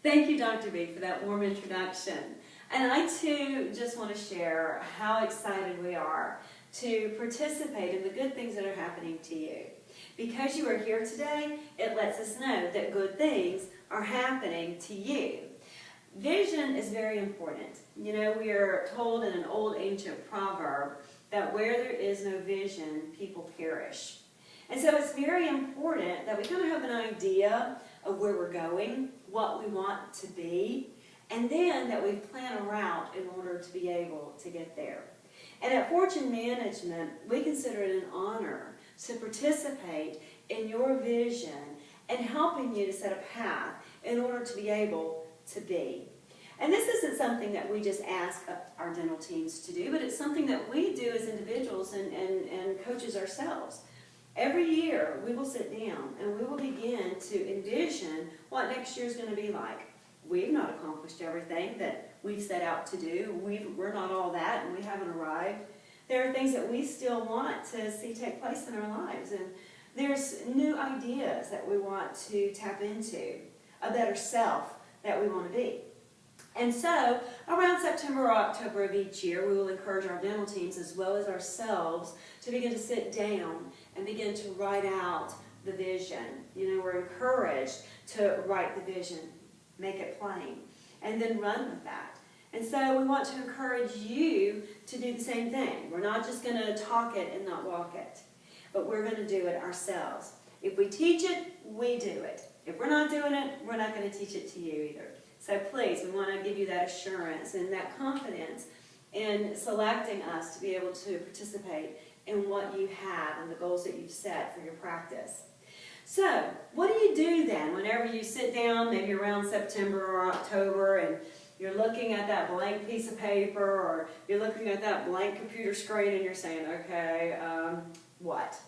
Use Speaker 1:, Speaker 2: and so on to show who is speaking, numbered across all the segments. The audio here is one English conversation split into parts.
Speaker 1: Thank you, Dr. B, for that warm introduction. And I too just want to share how excited we are to participate in the good things that are happening to you. Because you are here today, it lets us know that good things are happening to you. Vision is very important. You know, we are told in an old ancient proverb that where there is no vision, people perish. And so it's very important that we kind of have an idea of where we're going, what we want to be, and then that we plan a route in order to be able to get there. And at Fortune Management, we consider it an honor to participate in your vision and helping you to set a path in order to be able to be. And this isn't something that we just ask our dental teams to do, but it's something that we do as individuals and coaches ourselves. Every year, we will sit down and we will begin to envision what next year is going to be like. We've not accomplished everything that we've set out to do. We're not all that, and we haven't arrived. There are things that we still want to see take place in our lives, and there's new ideas that we want to tap into, a better self that we want to be. And so, around September or October of each year, we will encourage our dental teams as well as ourselves to begin to sit down and begin to write out the vision. You know, we're encouraged to write the vision, make it plain, and then run with that. And so we want to encourage you to do the same thing. We're not just going to talk it and not walk it, but we're going to do it ourselves. If we teach it, we do it. If we're not doing it, we're not going to teach it to you either. So please, we want to give you that assurance and that confidence in selecting us to be able to participate in what you have and the goals that you've set for your practice. So, what do you do then whenever you sit down, maybe around September or October, and you're looking at that blank piece of paper, or you're looking at that blank computer screen and you're saying, okay, what?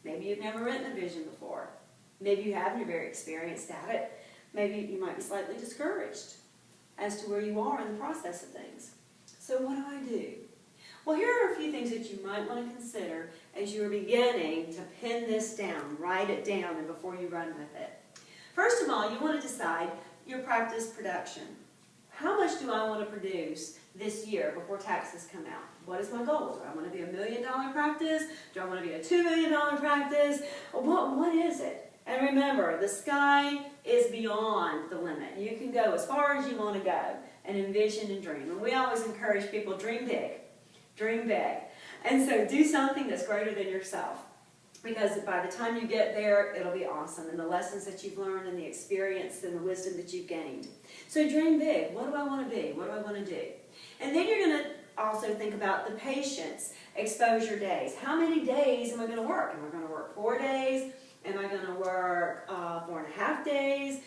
Speaker 1: Maybe you've never written a vision before. Maybe you have and you're very experienced at it. Maybe you might be slightly discouraged as to where you are in the process of things. So what do? Well, here are a few things that you might want to consider as you're beginning to pin this down, write it down, and before you run with it. First of all, you want to decide your practice production. How much do I want to produce this year before taxes come out? What is my goal? Do I want to be $1 million practice? Do I want to be a $2 million practice? What is it? And remember, the sky is beyond the limit. You can go as far as you want to go and envision and dream. And we always encourage people, dream big. Dream big. And so do something that's greater than yourself. Because by the time you get there, it'll be awesome. And the lessons that you've learned and the experience and the wisdom that you've gained. So dream big. What do I want to be? What do I want to do? And then you're going to also think about the patient's exposure days. How many days am I going to work? Am I going to work 4 days? Am I going to work 4.5 days?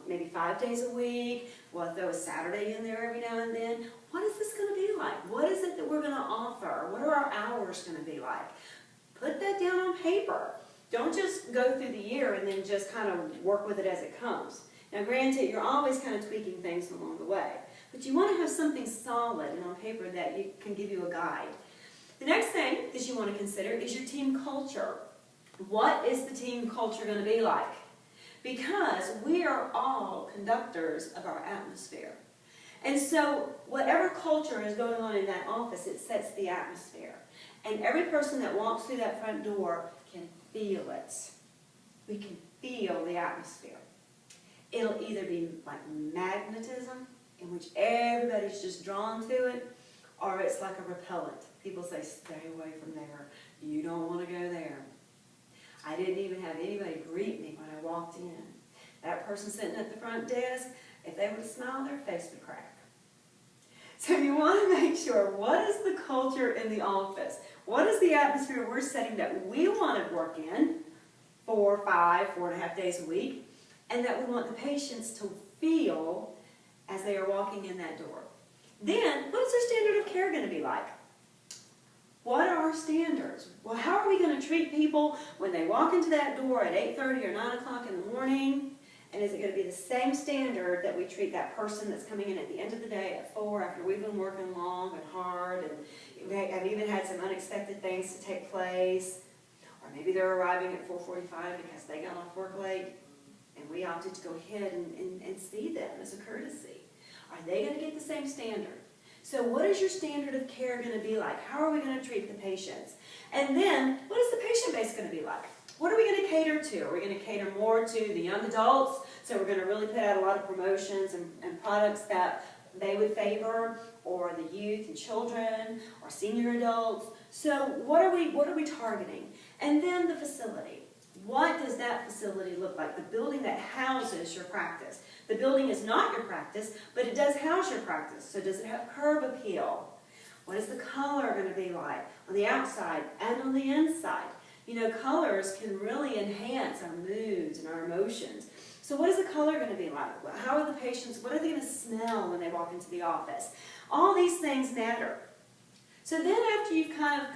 Speaker 1: Maybe 5 days a week? Well, throw a Saturday in there every now and then. What is this going to be like? What is it that we're going to offer? What are our hours going to be like? Put that down on paper. Don't just go through the year and then just kind of work with it as it comes. Now, granted, you're always kind of tweaking things along the way, but you want to have something solid and on paper that can give you a guide. The next thing that you want to consider is your team culture. What is the team culture going to be like? Because we are all conductors of our atmosphere. And so whatever culture is going on in that office, it sets the atmosphere. And every person that walks through that front door can feel it. We can feel the atmosphere. It'll either be like magnetism, in which everybody's just drawn to it, or it's like a repellent. People say, stay away from there. You don't want to go there. I didn't even have anybody greet me when I walked in. That person sitting at the front desk, if they would smile, their face would crack. So you want to make sure, what is the culture in the office? What is the atmosphere we're setting that we want to work in 4, 5, 4.5 days a week, and that we want the patients to feel as they are walking in that door? Then, what is our standard of care going to be like? What are our standards? Well, how are we going to treat people when they walk into that door at 8:30 or 9 o'clock in the morning? And is it going to be the same standard that we treat that person that's coming in at the end of the day at 4 after we've been working long and hard and have even had some unexpected things to take place? Or maybe they're arriving at 4:45 because they got off work late. And we opted to go ahead and see them as a courtesy. Are they going to get the same standard? So what is your standard of care going to be like? How are we going to treat the patients? And then, what is the patient base going to be like? What are we going to cater to? Are we going to cater more to the young adults? So we're going to really put out a lot of promotions and products that they would favor, or the youth and children, or senior adults. So what are we targeting? And then the facility. What does that facility look like? The building that houses your practice. The building is not your practice, but it does house your practice. So does it have curb appeal? What is the color going to be like on the outside and on the inside? You know, colors can really enhance our moods and our emotions. So what is the color going to be like? How are the patients, what are they going to smell when they walk into the office? All these things matter. So then after you've kind of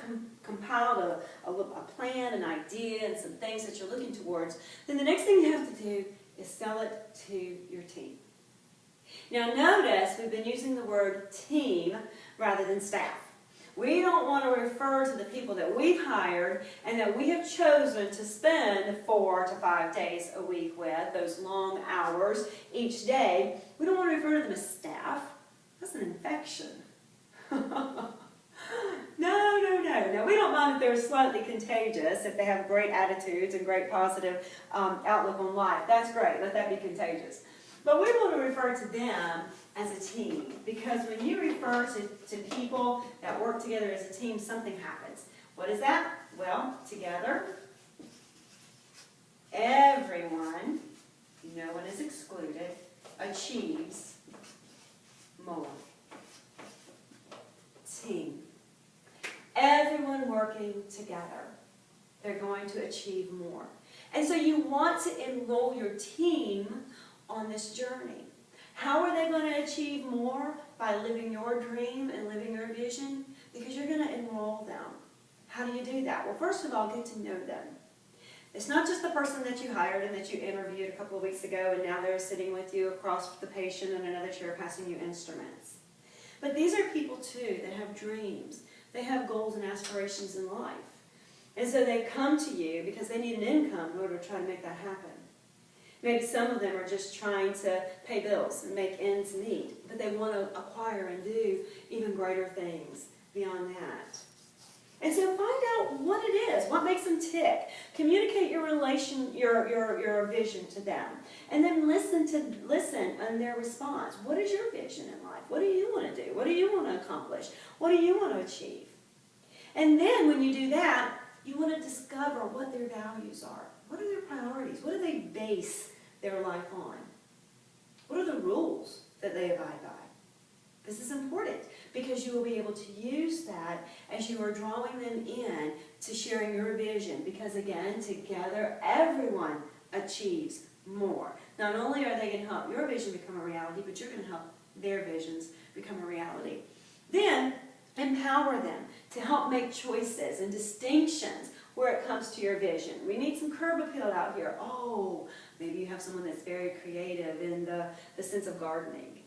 Speaker 1: compiled a plan, an idea, and some things that you're looking towards, then the next thing you have to do is sell it to your team. Now notice we've been using the word team rather than staff. We don't want to refer to the people that we've hired and that we have chosen to spend 4 to 5 days a week with, those long hours each day. We don't want to refer to them as staff. That's an infection. No. We don't mind if they're slightly contagious, if they have great attitudes and great positive outlook on life. That's great. Let that be contagious. But we want to refer to them as a team, because when you refer to people that work together as a team, something happens. What is that? Well, together, everyone, no one is excluded, achieves more. Team. Everyone working together, they're going to achieve more. And so you want to enroll your team on this journey. How are they going to achieve more? By living your dream and living your vision? Because you're going to enroll them. How do you do that? Well, first of all, get to know them. It's not just the person that you hired and that you interviewed a couple of weeks ago and now they're sitting with you across the patient in another chair passing you instruments. But these are people too that have dreams. They have goals and aspirations in life. And so they come to you because they need an income in order to try to make that happen. Maybe some of them are just trying to pay bills and make ends meet, but they want to acquire and do even greater things beyond that. And so find out what it is, what makes them tick. Communicate your vision to them. And then listen on their response. What is your vision in life? What do you want to do? What do you want to accomplish? What do you want to achieve? And then when you do that, you want to discover what their values are. What are their priorities? What do they base their life on? What are the rules that they abide by? This is important because you will be able to use that as you are drawing them in to sharing your vision, because again, together everyone achieves more. Not only are they going to help your vision become a reality, but you're going to help their visions become a reality. Then empower them to help make choices and distinctions where it comes to your vision. We need some curb appeal out here. Oh, maybe you have someone that's very creative in the sense of gardening.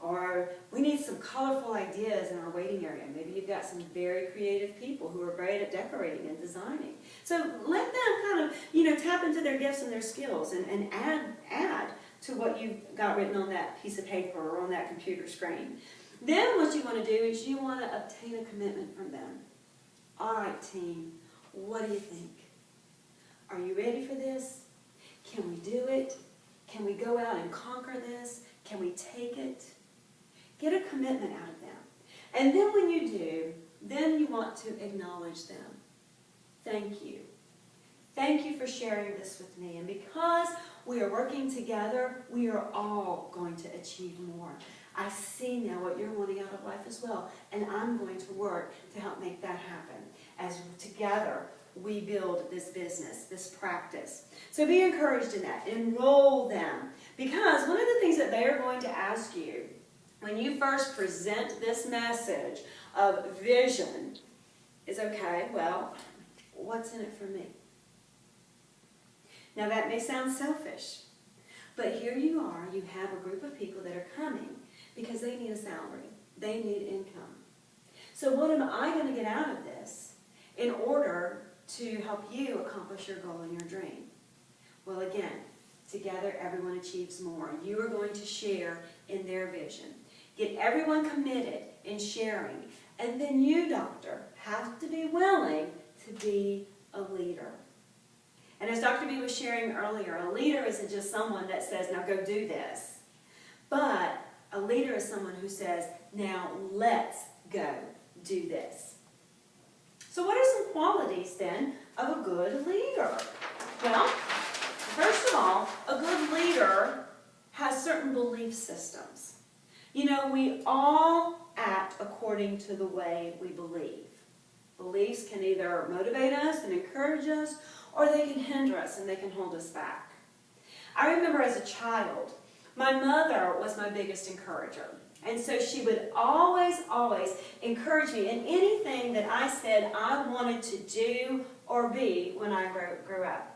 Speaker 1: Or we need some colorful ideas in our waiting area. Maybe you've got some very creative people who are great at decorating and designing. So let them kind of, tap into their gifts and their skills and add to what you've got written on that piece of paper or on that computer screen. Then what you want to do is you want to obtain a commitment from them. All right, team, what do you think? Are you ready for this? Can we do it? Can we go out and conquer this? Can we take it? Get a commitment out of them. And then when you do, then you want to acknowledge them. Thank you. Thank you for sharing this with me. And because we are working together, we are all going to achieve more. I see now what you're wanting out of life as well, and I'm going to work to help make that happen. As together we build this business, this practice. So be encouraged in that. Enroll them. Because one of the things that they are going to ask you when you first present this message of vision is, okay, well, what's in it for me? Now that may sound selfish, but here you are, you have a group of people that are coming because they need a salary, they need income. So what am I going to get out of this in order to help you accomplish your goal and your dream? Well, again, Together, everyone achieves more. You are going to share in their vision. Get everyone committed in sharing. And then you, doctor, have to be willing to be a leader. And as Dr. B was sharing earlier, a leader isn't just someone that says, now go do this. But a leader is someone who says, now let's go do this. So what are some qualities then of a good leader? Well, first of all, a good leader has certain belief systems. You know, we all act according to the way we believe. Beliefs can either motivate us and encourage us, or they can hinder us and they can hold us back. I remember as a child, my mother was my biggest encourager. And so she would always encourage me in anything that I said I wanted to do or be when I grew up.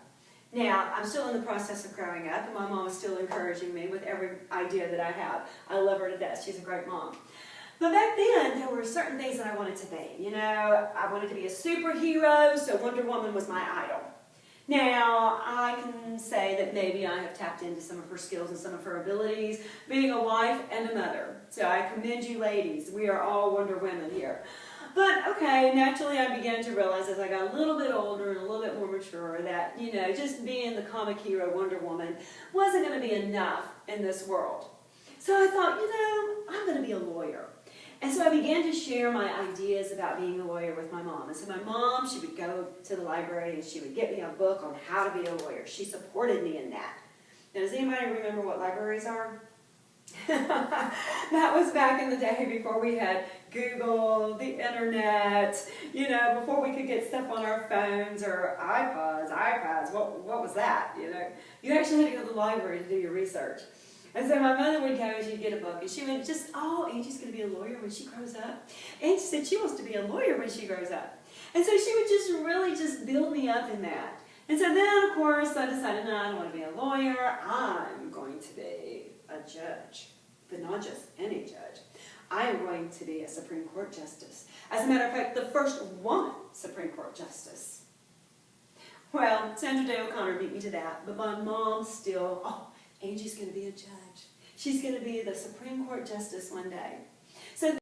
Speaker 1: Now, I'm still in the process of growing up, and my mom is still encouraging me with every idea that I have. I love her to death. She's a great mom. But back then, there were certain things that I wanted to be. You know, I wanted to be a superhero, so Wonder Woman was my idol. Now, I can say that maybe I have tapped into some of her skills and some of her abilities, being a wife and a mother. So I commend you ladies. We are all Wonder Women here. But, okay, naturally I began to realize as I got a little bit older and a little bit more mature that, you know, just being the comic hero Wonder Woman wasn't going to be enough in this world. So I thought, you know, I'm going to be a lawyer. And so I began to share my ideas about being a lawyer with my mom. And so my mom, she would go to the library and she would get me a book on how to be a lawyer. She supported me in that. Now, does anybody remember what libraries are? That was back in the day before we had Google, the internet, you know, before we could get stuff on our phones or iPads. What was that, you know? You actually had to go to the library to do your research. And so my mother would go and she'd get a book and she would just, oh, Angie's going to be a lawyer when she grows up. And she said she wants to be a lawyer when she grows up. And so she would just really just build me up in that. And so then, of course, I decided, no, I don't want to be a lawyer. I'm going to be a judge, but not just any judge. I am going to be a Supreme Court justice. As a matter of fact, the first woman Supreme Court justice. Well, Sandra Day O'Connor beat me to that, but my mom still, oh, Angie's going to be a judge. She's going to be the Supreme Court justice one day.